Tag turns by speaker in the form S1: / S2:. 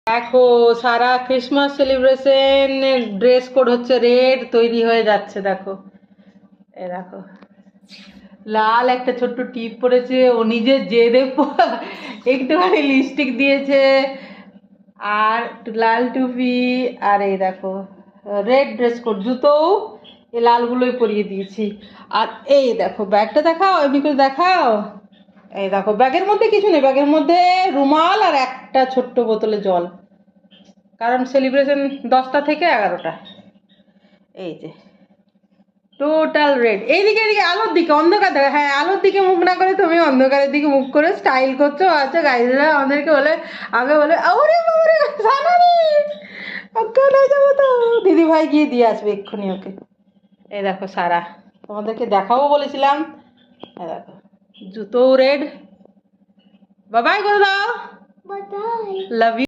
S1: দেখো সারা Christmas celebration dress code হচ্ছে red, তৈরি হয়ে যাচ্ছে। দেখো এই দেখো লাল একটা ছোট্ট টিপ পরেছে, ও নিজের জেদে একটুখানি লিপস্টিক দিয়েছে, আর লাল টুপি, আর এই দেখো রেড ড্রেস কোড, জুতোও এই লালগুলোই পরিয়ে দিয়েছি। আর এই দেখো ব্যাগটা দেখাও, এমনি করে দেখাও। এই দেখো ব্যাগের মধ্যে কিছু নেই, ব্যাগের মধ্যে রুমাল আর একটা ছোট্ট বোতলে জল, কারণ সেলিব্রেশন 10টা থেকে 11টা। এই যে টোটাল রেড। এইদিকে এদিকে আলোর দিকে, অন্ধকার দেখা, হ্যাঁ আলোর দিকে মুখ না করে তুমি অন্ধকারের দিকে মুখ করে স্টাইল করছো। আচ্ছা গাইজরা আমাদেরকে বলে, আগে বলে ওরে বাবারে জানানি অজ্ঞান হয়ে যাবো তো, দিদি ভাই গিয়ে দিয়ে আসবে এক্ষুনি ওকে। এই দেখো সারা, তোমাদেরকে দেখাবো বলেছিলাম। এই দেখো জুতো রেড। বাবাই করে দাও, লাভ ইউ।